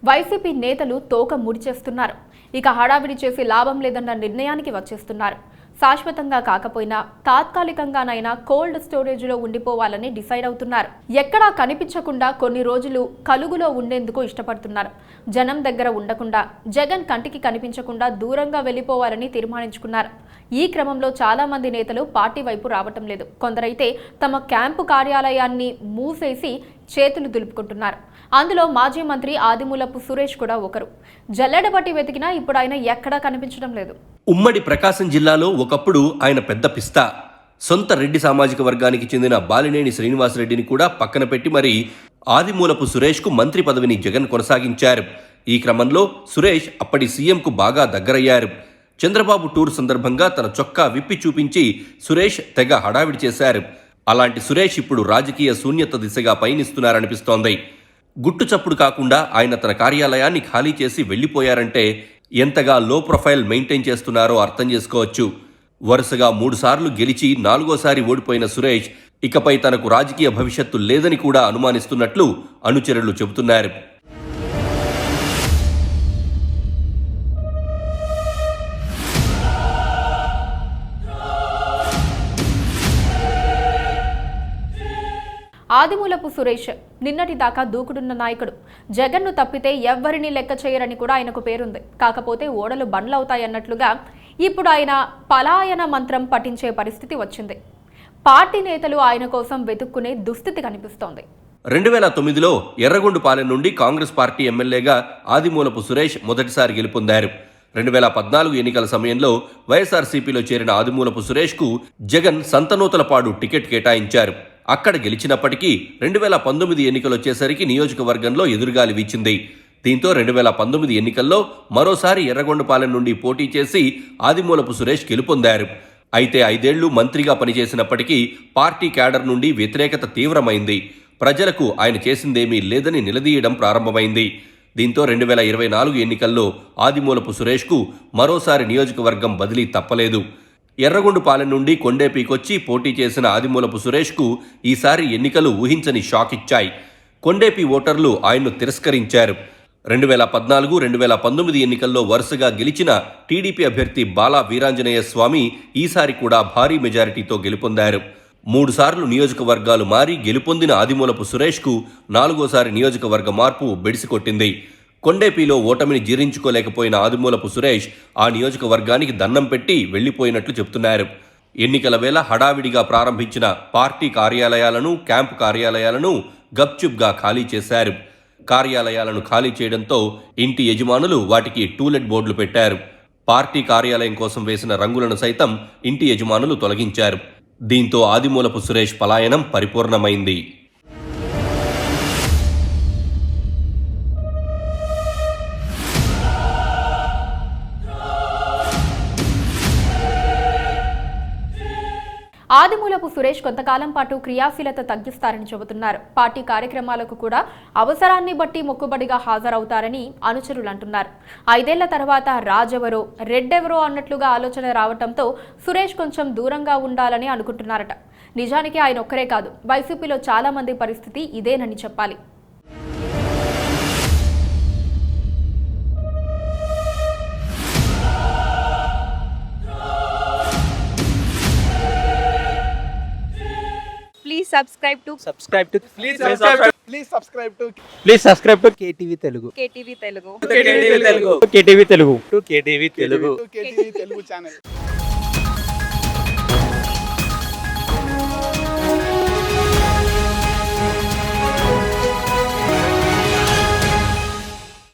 YCP నేతలు తోక ముడిచేస్తున్నారు. ఇక హడావిడి చేసి లాభం లేదన్న నిర్ణయానికి వచ్చేస్తున్నారు. శాశ్వతంగా కాకపోయినా తాత్కాలికంగానైనా కోల్డ్ స్టోరేజ్లో ఉండిపోవాలని డిసైడ్ అవుతున్నారు. ఎక్కడా కనిపించకుండా కొన్ని రోజులు కలుగులో ఉండేందుకు ఇష్టపడుతున్నారు. జనం దగ్గర ఉండకుండా, జగన్ కంటికి కనిపించకుండా దూరంగా వెళ్లిపోవాలని తీర్మానించుకున్నారు. ఈ క్రమంలో చాలా మంది నేతలు పార్టీ వైపు రావటం లేదు. కొందరైతే తమ క్యాంపు కార్యాలయాన్ని మూసేసి చేతులు దులుపుకుంటున్నారు. అందులో మాజీ మంత్రి ఆదిమూలపు సురేష్ కూడా ఒకరు. జల్లెడబట్టి వెతికినా ఇప్పుడు ఆయన ఎక్కడా కనిపించడం లేదు. ఉమ్మడి ప్రకాశం జిల్లాలో ఒకప్పుడు ఆయన పెద్ద పిస్తా. సొంత రెడ్డి సామాజిక వర్గానికి చెందిన బాలినేని శ్రీనివాసరెడ్డిని కూడా పక్కన పెట్టి మరి ఆదిమూలపు సురేష్కు మంత్రి పదవిని జగన్ కొనసాగించారు. ఈ క్రమంలో సురేష్ అప్పటి సీఎంకు బాగా దగ్గరయ్యారు. చంద్రబాబు టూర్ సందర్భంగా తన చొక్కా విప్పి చూపించి సురేష్ తెగ హడావిడి చేశారు. అలాంటి సురేష్ ఇప్పుడు రాజకీయ శూన్యత దిశగా పయనిస్తున్నారనిపిస్తోంది. గుట్టు చప్పుడు కాకుండా ఆయన తన కార్యాలయాన్ని ఖాళీ చేసి వెళ్లిపోయారంటే ఎంతగా లో ప్రొఫైల్ మెయింటైన్ చేస్తున్నారో అర్థం చేసుకోవచ్చు. వరుసగా 3 సార్లు గెలిచి 4వసారి ఓడిపోయిన సురేష్ ఇకపై తనకు రాజకీయ భవిష్యత్తు లేదని కూడా అనుమానిస్తున్నట్లు అనుచరులు చెబుతున్నారు. ఆదిమూలపు సురేష్ నిన్నటి దాకా దూకుడున్న నాయకుడు. జగన్ను తప్పితే ఎవ్వరిని లెక్క చేయరని కూడా ఆయనకు పేరుంది. కాకపోతే ఓడలు బండ్లవుతాయన్నట్లుగా ఇప్పుడు ఆయన పలాయన మంత్రం పఠించే పరిస్థితి వచ్చింది. పార్టీ నేతలు ఆయన కోసం వెతుక్కునే దుస్థితి కనిపిస్తోంది. 2009లో ఎర్రగొండపాలెం నుండి కాంగ్రెస్ పార్టీ ఎమ్మెల్యేగా ఆదిమూలపు సురేష్ మొదటిసారి గెలుపొందారు. 2014 ఎన్నికల సమయంలో వైఎస్ఆర్సీపీలో చేరిన ఆదిమూలపు సురేష్కు జగన్ సంతనూతలపాడు టికెట్ కేటాయించారు. అక్కడ గెలిచినప్పటికీ 2019 ఎన్నికలొచ్చేసరికి నియోజకవర్గంలో ఎదురుగాలి వీచింది. దీంతో 2019 ఎన్నికల్లో మరోసారి ఎర్రగొండపాలెం నుండి పోటీ చేసి ఆదిమూలపు సురేష్ గెలుపొందారు. అయితే 5 ఏళ్లు మంత్రిగా పనిచేసినప్పటికీ పార్టీ క్యాడర్ నుండి వ్యతిరేకత తీవ్రమైంది. ప్రజలకు ఆయన చేసిందేమీ లేదని నిలదీయడం ప్రారంభమైంది. దీంతో 2024 ఎన్నికల్లో ఆదిమూలపు సురేష్కు మరోసారి నియోజకవర్గం బదిలీ తప్పలేదు. ఎర్రగొండపాలెం నుండి కొండేపీకొచ్చి పోటీ చేసిన ఆదిమూలపు సురేష్కు ఈసారి ఎన్నికలు ఊహించని షాక్ ఇచ్చాయి. కొండేపీ ఓటర్లు ఆయన్ను తిరస్కరించారు. 2014, 2019 ఎన్నికల్లో వరుసగా గెలిచిన టీడీపీ అభ్యర్థి బాలా వీరాంజనేయ స్వామి ఈసారి కూడా భారీ మెజారిటీతో గెలుపొందారు. 3 సార్లు నియోజకవర్గాలు మారి గెలుపొందిన ఆదిమూలపు సురేష్కు 4వసారి నియోజకవర్గ మార్పు బెడిసికొట్టింది. కొండేపీలో ఓటమిని జీర్ణించుకోలేకపోయిన ఆదిమూలపు సురేష్ ఆ నియోజకవర్గానికి దండం పెట్టి వెళ్లిపోయినట్లు చెబుతున్నారు. ఎన్నికల వేళ హడావిడిగా ప్రారంభించిన పార్టీ కార్యాలయాలను, క్యాంపు కార్యాలయాలను గప్చుప్గా ఖాళీ చేశారు. కార్యాలయాలను ఖాళీ చేయడంతో ఇంటి యజమానులు వాటికి టూలెట్ బోర్డులు పెట్టారు. పార్టీ కార్యాలయం కోసం వేసిన రంగులను సైతం ఇంటి యజమానులు తొలగించారు. దీంతో ఆదిమూలపు సురేష్ పలాయనం పరిపూర్ణమైంది. ఆదిమూలపు సురేష్ కొంతకాలం పాటు క్రియాశీలత తగ్గిస్తారని చెబుతున్నారు. పార్టీ కార్యక్రమాలకు కూడా అవసరాన్ని బట్టి మొక్కుబడిగా హాజరవుతారని అనుచరులు అంటున్నారు. 5 ఏళ్ల తర్వాత రాజెవరో రెడ్డెవరో అన్నట్లుగా ఆలోచన రావడంతో సురేష్ కొంచెం దూరంగా ఉండాలని అనుకుంటున్నారట. నిజానికి ఆయన ఒక్కరే కాదు, వైసీపీలో చాలా మంది పరిస్థితి ఇదేనని చెప్పాలి. subscribe to KTV Telugu KTV Telugu channel.